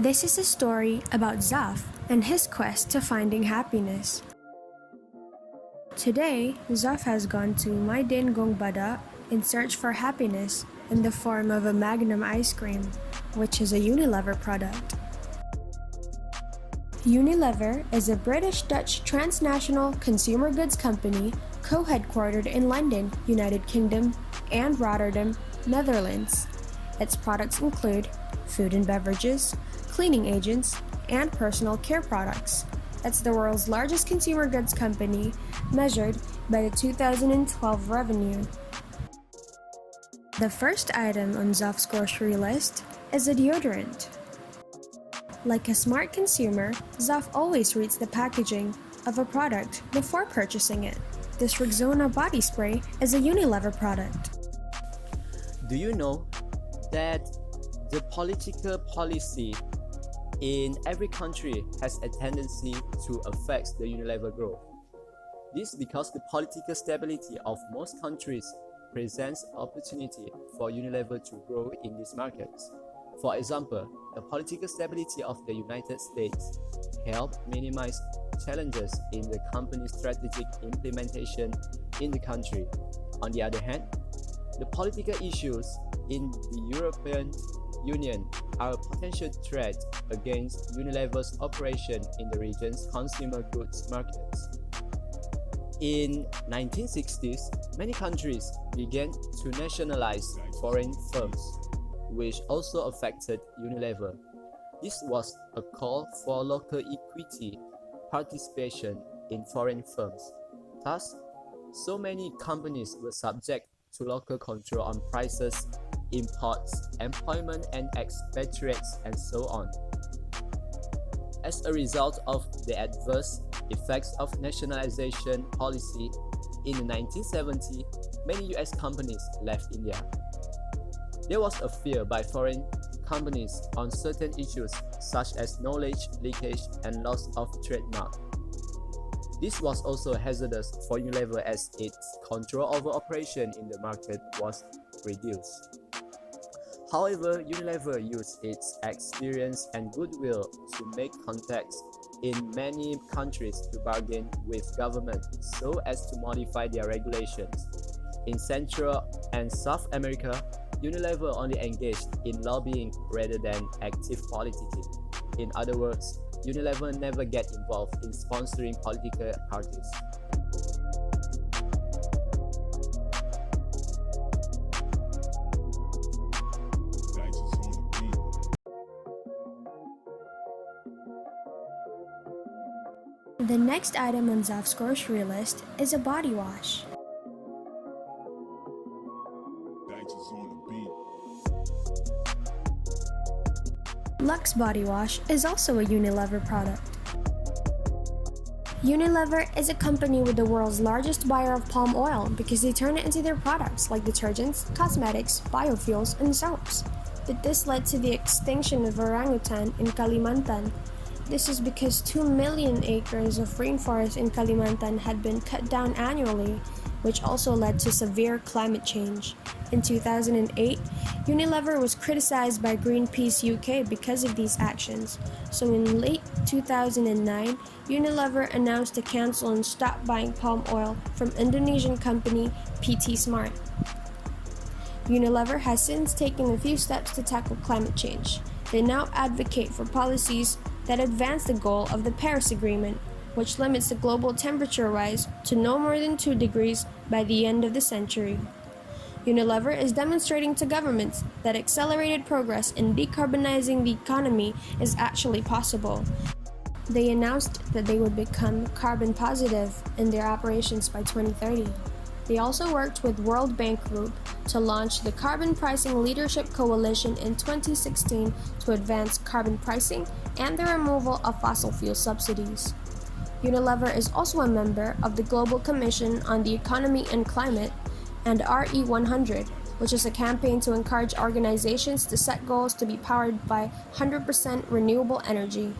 This is a story about Zaf and his quest to finding happiness. Today, Zaf has gone to Maydin Gongbada in search for happiness in the form of a Magnum ice cream, which is a Unilever product. Unilever is a British-Dutch transnational consumer goods company co-headquartered in London, United Kingdom, and Rotterdam, Netherlands. Its products include food and beverages, cleaning agents, and personal care products. It's the world's largest consumer goods company, measured by the 2012 revenue. The first item on Zaf's grocery list is a deodorant. Like a smart consumer, Zaf always reads the packaging of a product before purchasing it. This Rexona body spray is a Unilever product. Do you know that the political policy in every country has a tendency to affect the Unilever growth? This is because the political stability of most countries presents opportunity for Unilever to grow in these markets. For example, the political stability of the United States helped minimize challenges in the company's strategic implementation in the country. On the other hand, the political issues in the European Union are a potential threat against Unilever's operation in the region's consumer goods markets. In 1960s, many countries began to nationalize foreign firms, which also affected Unilever. This was a call for local equity participation in foreign firms. Thus, so many companies were subject to local control on prices, imports, employment and expatriates, and so on. As a result of the adverse effects of nationalization policy, in the 1970s, many US companies left India. There was a fear by foreign companies on certain issues such as knowledge leakage and loss of trademark. This was also hazardous for Unilever as its control over operation in the market was reduced. However, Unilever used its experience and goodwill to make contacts in many countries to bargain with government so as to modify their regulations. In Central and South America, Unilever only engaged in lobbying rather than active politicking. In other words, Unilever never get involved in sponsoring political parties. The next item on Zaf's grocery list is a body wash. Lux Body Wash is also a Unilever product. Unilever is a company with the world's largest buyer of palm oil because they turn it into their products like detergents, cosmetics, biofuels, and soaps. But this led to the extinction of orangutan in Kalimantan. This is because 2 million acres of rainforest in Kalimantan had been cut down annually, which also led to severe climate change. In 2008, Unilever was criticized by Greenpeace UK because of these actions. So in late 2009, Unilever announced to cancel and stop buying palm oil from Indonesian company PT Smart. Unilever has since taken a few steps to tackle climate change. They now advocate for policies that advance the goal of the Paris Agreement, which limits the global temperature rise to no more than 2 degrees by the end of the century. Unilever is demonstrating to governments that accelerated progress in decarbonizing the economy is actually possible. They announced that they would become carbon positive in their operations by 2030. They also worked with World Bank Group to launch the Carbon Pricing Leadership Coalition in 2016 to advance carbon pricing and the removal of fossil fuel subsidies. Unilever is also a member of the Global Commission on the Economy and Climate and RE100, which is a campaign to encourage organizations to set goals to be powered by 100% renewable energy.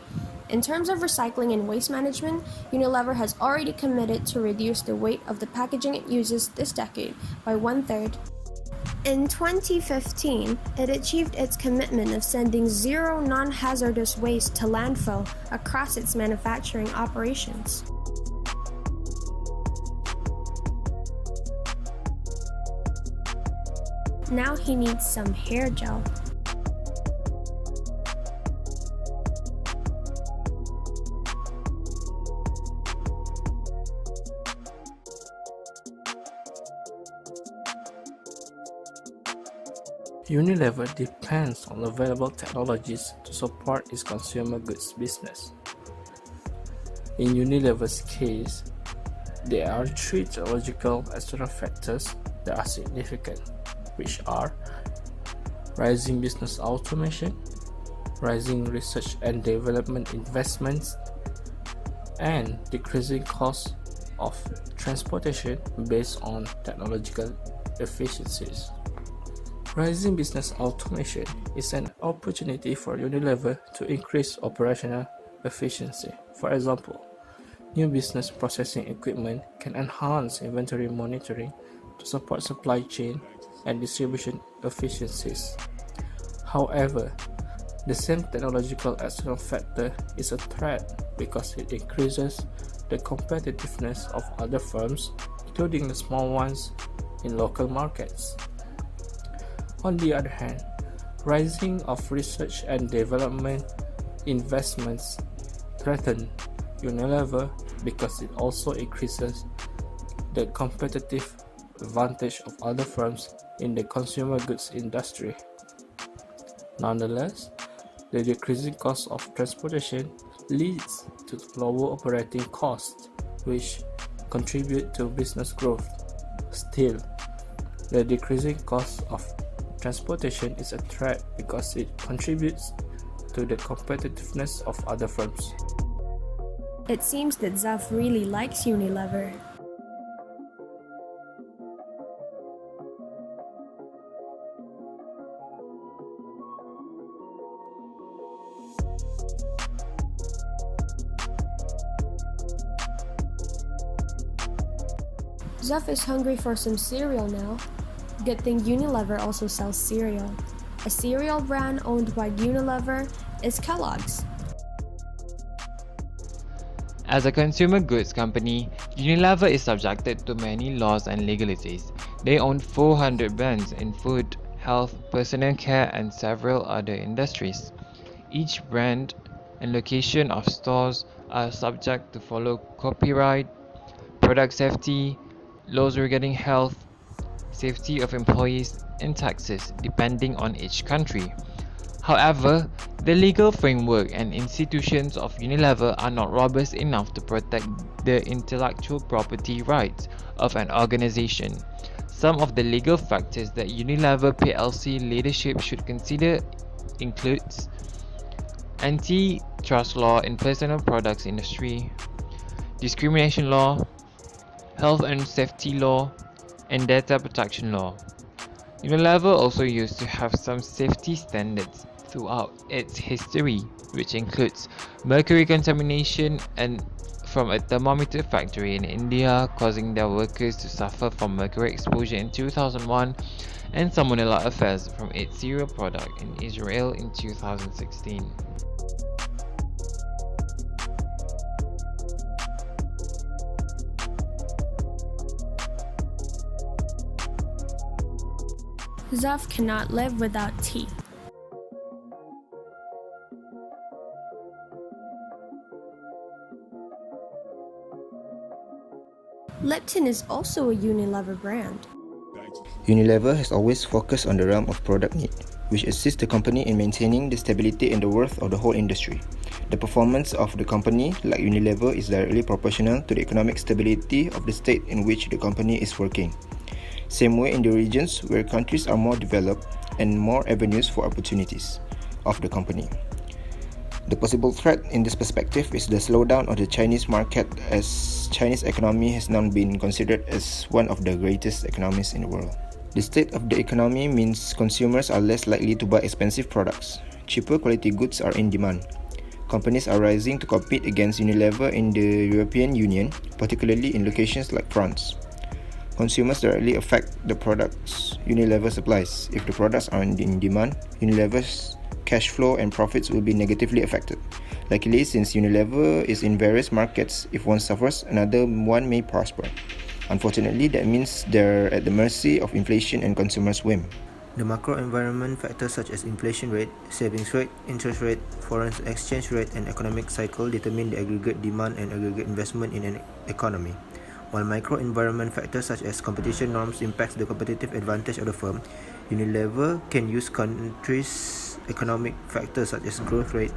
In terms of recycling and waste management, Unilever has already committed to reduce the weight of the packaging it uses this decade by 1/3. In 2015, it achieved its commitment of sending zero non-hazardous waste to landfill across its manufacturing operations. Now he needs some hair gel. Unilever depends on available technologies to support its consumer goods business. In Unilever's case, there are three technological external factors that are significant, which are rising business automation, rising research and development investments, and decreasing costs of transportation based on technological efficiencies. Rising business automation is an opportunity for Unilever to increase operational efficiency. For example, new business processing equipment can enhance inventory monitoring to support supply chain and distribution efficiencies. However, the same technological external factor is a threat because it increases the competitiveness of other firms, including the small ones in local markets. On the other hand, rising of research and development investments threaten Unilever because it also increases the competitive advantage of other firms in the consumer goods industry. Nonetheless, the decreasing cost of transportation leads to lower operating costs, which contribute to business growth. Still, the decreasing cost of transportation is a threat because it contributes to the competitiveness of other firms. It seems that Zaf really likes Unilever. Zaf is hungry for some cereal now. Good thing Unilever also sells cereal. A cereal brand owned by Unilever is Kellogg's. As a consumer goods company, Unilever is subjected to many laws and legalities. They own 400 brands in food, health, personal care, and several other industries. Each brand and location of stores are subject to follow copyright, product safety, laws regarding health, safety of employees, and taxes, depending on each country. However, the legal framework and institutions of Unilever are not robust enough to protect the intellectual property rights of an organization. Some of the legal factors that Unilever plc leadership should consider includes antitrust law in personal products industry, discrimination law, health and safety law, and data protection law. Unilever also used to have some safety standards throughout its history, which includes mercury contamination and from a thermometer factory in India, causing their workers to suffer from mercury exposure in 2001, and salmonella affairs from its cereal product in Israel in 2016. Zaf cannot live without tea. Lipton is also a Unilever brand. Unilever has always focused on the realm of product need, which assists the company in maintaining the stability and the worth of the whole industry. The performance of the company, like Unilever, is directly proportional to the economic stability of the state in which the company is working. Same way in the regions where countries are more developed and more avenues for opportunities of the company. The possible threat in this perspective is the slowdown of the Chinese market, as Chinese economy has now been considered as one of the greatest economies in the world. The state of the economy means consumers are less likely to buy expensive products. Cheaper quality goods are in demand. Companies are rising to compete against Unilever in the European Union, particularly in locations like France. Consumers directly affect the products Unilever supplies. If the products aren't in demand, Unilever's cash flow and profits will be negatively affected. Luckily, since Unilever is in various markets, if one suffers, another one may prosper. Unfortunately, that means they're at the mercy of inflation and consumers' whim. The macro environment factors such as inflation rate, savings rate, interest rate, foreign exchange rate, and economic cycle determine the aggregate demand and aggregate investment in an economy. While micro environment factors such as competition norms impacts the competitive advantage of the firm, Unilever can use countries' economic factors such as growth rate,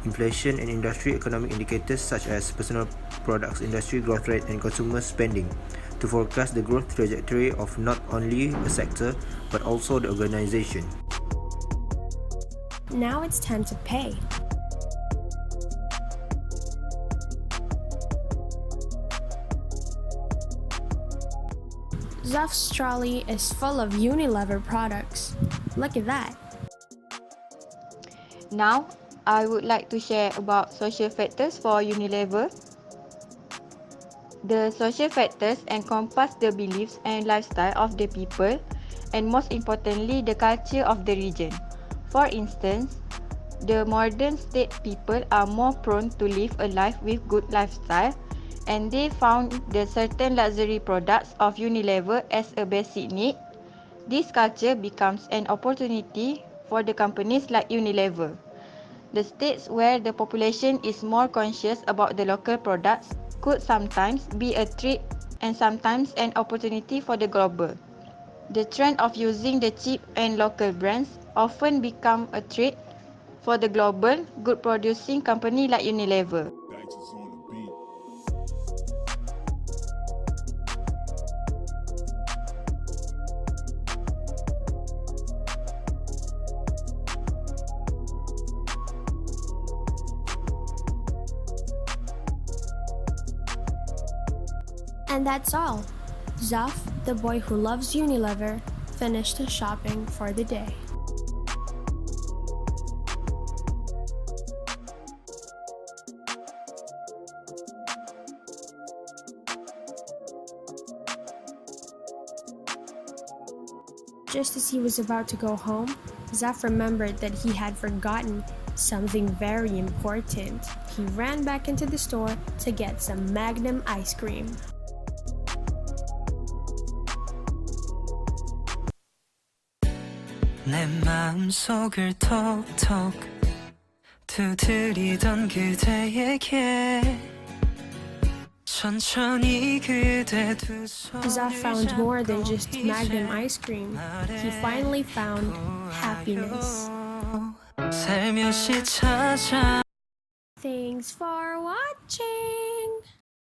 inflation, and industry economic indicators such as personal products industry growth rate and consumer spending to forecast the growth trajectory of not only a sector but also the organization. Now it's time to pay. Zuff's trolley is full of Unilever products. Look at that. Now, I would like to share about social factors for Unilever. The social factors encompass the beliefs and lifestyle of the people, and most importantly, the culture of the region. For instance, the modern state people are more prone to live a life with good lifestyle, and they found the certain luxury products of Unilever as a basic need. This culture becomes an opportunity for the companies like Unilever. The states where the population is more conscious about the local products could sometimes be a threat and sometimes an opportunity for the global. The trend of using the cheap and local brands often become a threat for the global good producing company like Unilever. And that's all. Zuff, the boy who loves Unilever, finished his shopping for the day. Just as he was about to go home, Zuff remembered that he had forgotten something very important. He ran back into the store to get some Magnum ice cream. 내 마음속을 톡톡 두드리던 그대에게 천천히 그대 두 Zuff found more than just Magnum ice cream. He finally found happiness. 살며시 찾아 Thanks for watching!